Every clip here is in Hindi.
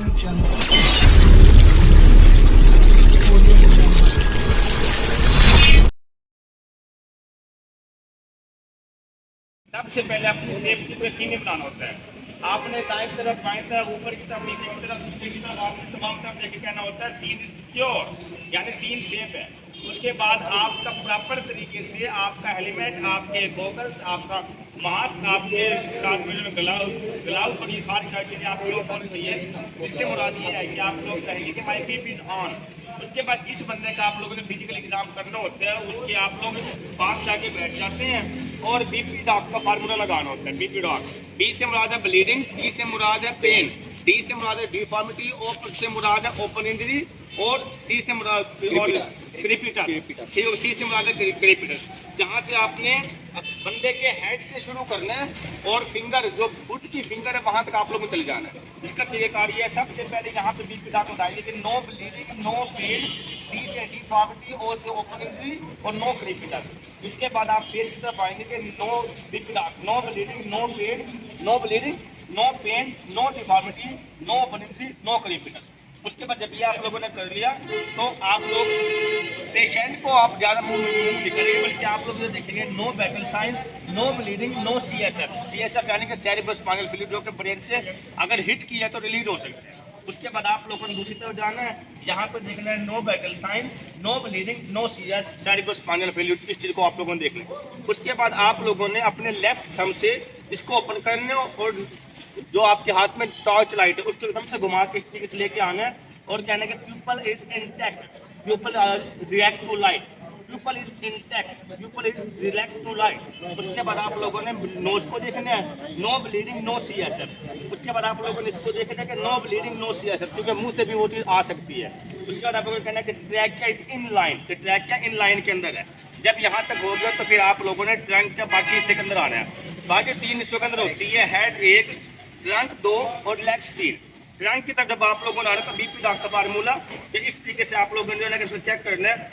सबसे पहले अपनी सेफ्टी को यकीनी बनाना होता है। आपने दाएं तरफ, बाएं तरफ, ऊपर की तरफ, नीचे की तरफ, नीचे की तरफ, आपने तमाम तरफ लेके कहना होता है सीन सिक्योर, यानी सीन सेफ है। उसके बाद आपका प्रॉपर तरीके से आपका हेलमेट, आपके गॉगल्स, आपका मास्क, आपके साथ में ग्लव और ये सारी चीज़ें आप लोग होनी चाहिए। जिससे मुराद ये है कि आप लोग कहेंगे कि माई पीप इज ऑन। उसके बाद जिस बंदे का आप लोगों ने फिजिकल एग्जाम करना होता है उसके आप लोग पास जाके बैठ जाते हैं और बीपी डॉक का फार्मूला लगाना होता है। बीपी डॉक, बी से मुराद है ब्लीडिंग, डी से मुराद है पेन, डी से मुराद है डिफॉर्मिटी, ओ से मुराद है ओपन इंजरी और सी से मुराद क्रीपिटस, ठीक है, सी से मुराद है क्रीपिटस। जहाँ से आपने बंदे के हेड से शुरू करना है और फिंगर, जो फुट की फिंगर है वहाँ तक आप लोगों को चले जाना है। इसका तरीकार ये है, सबसे पहले यहाँ पे बीपी डॉक बताइए कि no bleeding, no pain, D से डिफॉर्मिटी, ओ से ओपन इंजरी और नो क्रीपिटस। उसके बाद आप फेस की तरफ आएंगे कि no BP DOC, no bleeding, no pain, no bleeding, no pain, no deformity, no open injury, no crepitus. उसके बाद जब ये आप लोगों ने कर लिया तो आप लोग पेशेंट को आप ज़्यादा मुंह नहीं करेंगे, बल्कि आप लोग ये देखेंगे no battle sign, no bleeding, no CSF. CSF यानी कि सेरेब्रोस्पाइनल फ्लूइड, जो कि ब्रेन से अगर हिट किया तो रिलीज हो सकते हैं। उसके बाद आप लोगों ने दूसरी तरफ जाना है, यहाँ पर देखना है no battle sign, no bleeding, no CS, cerebrospinal fluid. इस चीज़ को आप लोगों ने देखना है। उसके बाद आप लोगों ने अपने लेफ्ट थंब से इसको ओपन करने और जो आपके हाथ में टॉर्च लाइट है उसको एकदम से घुमा के इस तरीके से लेके आना है और कहना है कि pupil is intact, pupil react to light, pupil is intact, pupil is react to light. उसके बाद आप लोगों ने नोज को देखना है, नो ब्लीडिंग, नो सीएसएफ। उसके बाद आप लोगों ने इसको देखना है कि नो ब्लीडिंग, नो सीएसएफ, क्योंकि मुंह से भी वो चीज़ आ सकती है। उसके बाद आप लोगों ने कहना है कि ट्रैकिया इज इन लाइन, कि ट्रैकिया इन लाइन के अंदर है। जब यहाँ तक हो गया तो फिर आप लोगों ने ट्रंक के बाकी हिस्से के अंदर आना है। बाकी 3 हिस्सों के अंदर होती है हेड 1, ट्रंक 2 और लेग्स 3। ट्रंक की तरफ जब आप लोगों ने आना तो बीपी डॉक का फार्मूला कि इस तरीके से आप लोगों ने जो है इसमें चेक करना है।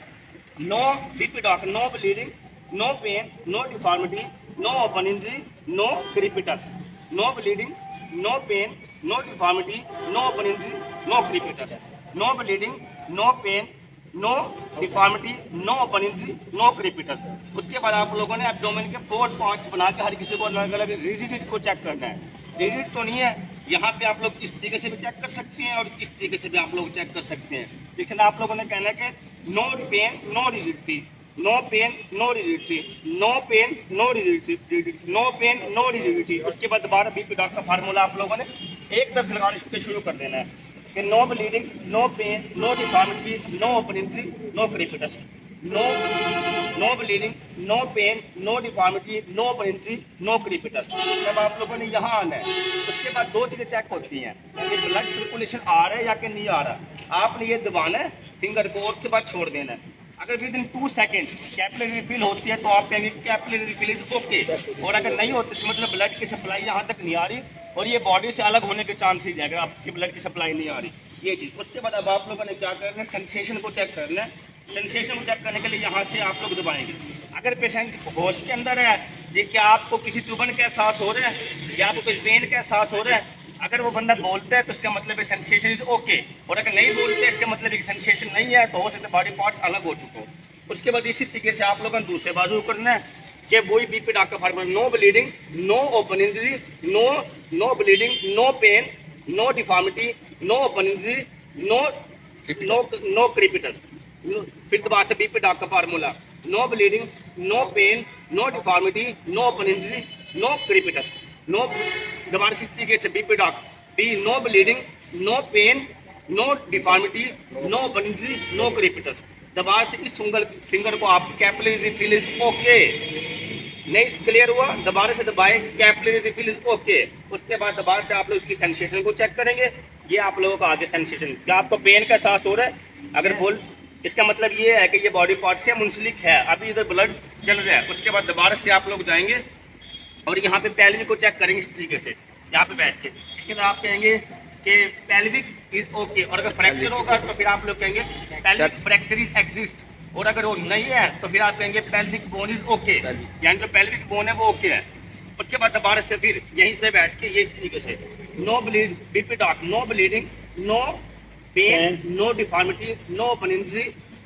No BP DOC, no bleeding, no pain, no deformity, no open injury, no crepitus. No bleeding, no pain, no deformity, no open injury, no crepitus. No bleeding, no pain, no deformity, no open injury, no crepitus. उसके बाद आप लोगों ने एब्डोमेन के 4 पार्ट्स बना के हर किसी को अलग अलग रिजिडिटी को चेक करना है। रिजिड तो नहीं है, यहाँ पे आप लोग इस तरीके से भी चेक कर सकते हैं और इस तरीके से भी आप लोग चेक कर सकते हैं। लेकिन आप लोगों ने कहना है कि no pain, no rigidity, no pain, no rigidity, no pain, no rigidity, no pain, no rigidity. उसके बाद दोबारा बीपी डॉक का फार्मूला आप लोगों ने एक तरफ से लगाना शुरू कर देना है कि no bleeding, no pain, no deformity, no open injury, no crepitus. No bleeding, no pain, no deformity, no open injury, no crepitus. जब आप लोगों ने यहाँ आना है उसके बाद 2 चीज़ें चेक होती हैं कि ब्लड सर्कुलेशन आ रहा है या कि नहीं आ रहा। आपने ये दबाना है फिंगर को और उसके बाद छोड़ देना है। अगर with in 2 seconds capillary refill होती है तो आप कहेंगे कैपिलरी रिफिल इज ओके, और अगर नहीं होती इसका मतलब ब्लड की सप्लाई यहाँ तक नहीं आ रही और ये बॉडी से अलग होने के चांसेस है अगर आपकी ब्लड की सप्लाई नहीं आ रही, ये चीज़। उसके बाद अब आप लोगों ने क्या करना है, सेंसेशन को चेक करना है। सेंसेशन को चेक करने के लिए यहाँ से आप लोग दबाएंगे। अगर पेशेंट होश के अंदर है जी, क्या आपको किसी चुभन का एहसास हो रहा है या आपको कोई पेन का एहसास हो रहा है, अगर वो बंदा बोलता है तो इसका मतलब है सेंसेशन इज ओके, और अगर नहीं बोलते है इसका मतलब है सेंसेशन नहीं है, तो हो सकता है बॉडी पार्ट्स अलग हो चुके हो। उसके बाद इसी तरीके से आप लोगों ने दूसरे बाजू करना है कि वही बीपी डॉक का formula, no bleeding, no open injury, no bleeding, no pain, no deformity, no open injury, no crepitus. फिर दोबारा से बीपी डॉक का formula, no bleeding, no pain, no deformity, no open injury, no crepitus. No दोबारा से इस तरीके से BP DOC, B no bleeding, no pain, no deformity, no open injury, no crepitus. दोबारा से इस फिंगर को आप कैपिलरी रिफिल इज ओके, नहीं क्लियर हुआ, दोबारा से दबाएं कैपिलरी रिफिल इज ओके। उसके बाद दोबारा से आप लोग इसकी सेंसेशन को चेक करेंगे। ये आप लोगों का आगे सेंसेशन, क्या आपको पेन का एहसास हो रहा है? अगर बोल इसका मतलब ये है कि ये बॉडी पार्ट से मुंसलिक है, अभी इधर ब्लड चल रहा है। उसके बाद दोबारा से आप लोग जाएंगे और यहाँ पे पेल्विक को चेक करेंगे इस तरीके से, यहाँ पे बैठ के। इसके बाद आप कहेंगे कि पेल्विक इज ओके, और अगर फ्रैक्चर होगा तो फिर आप लोग कहेंगे पेल्विक फ्रैक्चर इज एग्जिस्ट, और अगर वो नहीं है तो फिर आप कहेंगे पेल्विक बोन इज ओके, यानी जो पेल्विक बोन है वो ओके है। उसके बाद दोबारा से फिर यहीं पे बैठ के ये इस तरीके से no bleed BP DOC, no bleeding, no pain, no deformity, no open injury,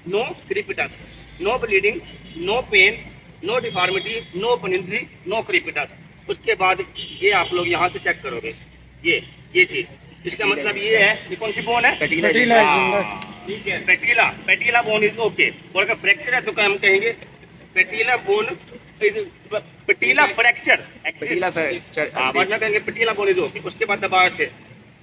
no crepitus, no bleeding, no pain, no deformity, no open injury, no crepitus. उसके बाद ये आप लोग यहाँ से चेक करोगे, ये चीज, इसका मतलब ये है, ये कौन सी बोन है? पैटिला। ठीक है, पैटिला बोन इज ओके। और अगर फ्रैक्चर है तो क्या हम कहेंगे? पैटिला बोन इज पैटिला फ्रैक्चर एक्सिस, वरना कहेंगे पैटिला बोन इज ओके। उसके बाद दोबारा से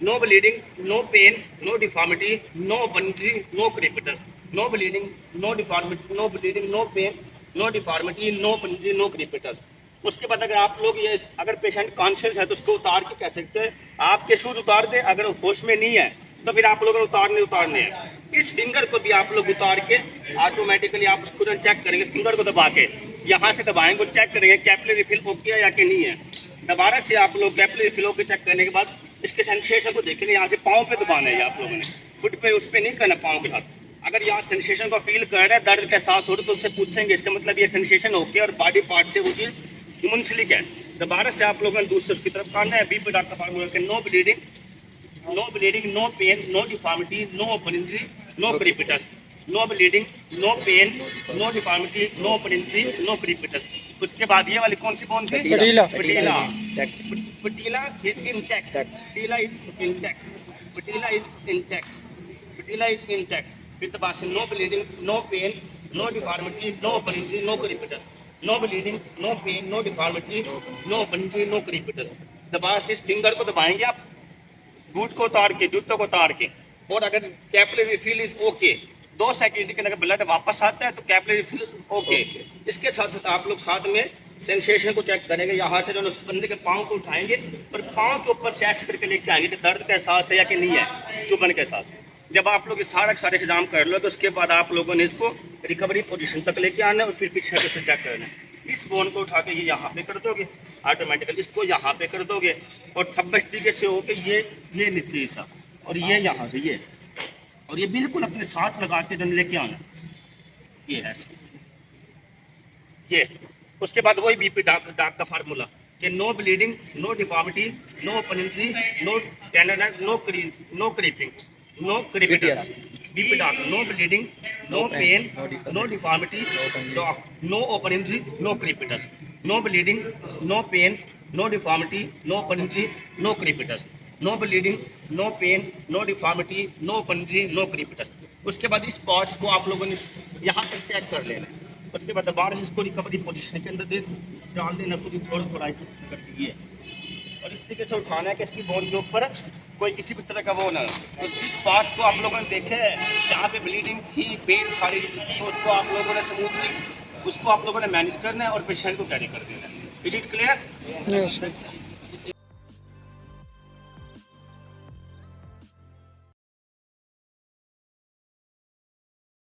no bleeding, no pain, no deformity, no open injury, no crepitus, no bleeding, no deformity, no bleeding, no pain, no deformity, no open injury, no crepitus. उसके बाद अगर आप लोग ये, अगर पेशेंट कॉन्शियस है तो उसको उतार के कह सकते हैं, आपके शूज उतार दे, अगर होश में नहीं है तो फिर आप लोगों ने उतारने हैं। इस फिंगर को भी आप लोग उतार के ऑटोमेटिकली आप उसको चेक करेंगे, फिंगर को दबा के यहाँ से दबाएंगे, चेक करेंगे कैपिलरी फिल ओके है या कि नहीं है। दोबारा से आप लोग कैपिलरी फिल ओके चेक करने के बाद इसके सेंसेशन को देखेंगे, यहाँ से पाँव पे दबाना है आप लोगों ने, फुट पे उस पर नहीं करना, पाँव के साथ। अगर यहाँ सेंसेशन को फील कर रहा है, दर्द का एहसास हो रहा है, तो उससे पूछेंगे, इसका मतलब ये सेंसेशन ओके और बॉडी पार्ट से वो चीज़ मुंसलिक है। दोबारा से आप लोगों ने दूसरे उसकी तरफ आना है, बीपी डॉक्टर फार्मूला के no bleeding, no pain, no deformity, no open injury, no crepitus, no bleeding, no pain, no deformity, no open injury, no crepitus. उसके बाद ये वाली कौन सी बोन थी? Patella is intact, patella is intact. फिर दोबारा से no bleeding, no pain, no deformity, no open injury, no crepitus, no bleeding, no pain, no deformity, no open injury, no crepitus. दोबारा से इस फिंगर को दबाएंगे आप, बूट को उतार के, जूतों को उतार के, और अगर capillary fill is okay, 2 second के अंदर ब्लड वापस आता है तो कैपिलरी फिल ओके। इसके साथ साथ आप लोग साथ में सेंसेशन को चेक करेंगे, यहाँ से जो उस बंदे के पाँव को उठाएंगे और पाँव के ऊपर से ऐसे करके लेके आएंगे कि दर्द का एहसास है या कि नहीं है, चुभन के एहसास। जब आप लोग सारे एग्जाम कर लो तो उसके बाद आप लोगों ने इसको रिकवरी पोजीशन तक लेके आना है और फिर पीछे से चेक करना है। इस बोन को उठा के ये यहाँ पे कर दोगे ऑटोमेटिकली, इसको यहाँ पे कर दोगे और थब्बस तरीके से हो के ये नीचे सा और ये यहाँ से ये, और ये बिल्कुल अपने साथ लगा के जन लेके आना, ये है ये। उसके बाद वही बीपी डॉक का फार्मूला कि no bleeding, no deformity, no open injury, no tenderness, no creeping, no crepitus. BP DOC, no bleeding, no pain, no deformity, no open injury, no crepitus, no bleeding, no pain, no deformity, no open injury, no crepitus, no bleeding, no pain, no deformity, no open injury, no crepitus. उसके बाद इस पार्ट्स को आप लोगों ने यहाँ तक चेक कर लेना। उसके बाद दोबारा से इसको रिकवरी पोजीशन के अंदर डाल देना, खुद ही थोड़ा कर दीजिए और इस तरीके से उठाना है कि इसकी बोन के ऊपर कोई किसी भी तरह का वो ना। तो जिस पार्ट्स को आप लोगों ने देखे है जहाँ पे ब्लीडिंग थी, पेन खाली तो उसको आप लोगों ने स्मूथली उसको आप लोगों ने मैनेज करना है और पेशेंट को कैरी कर देना है। Is it clear?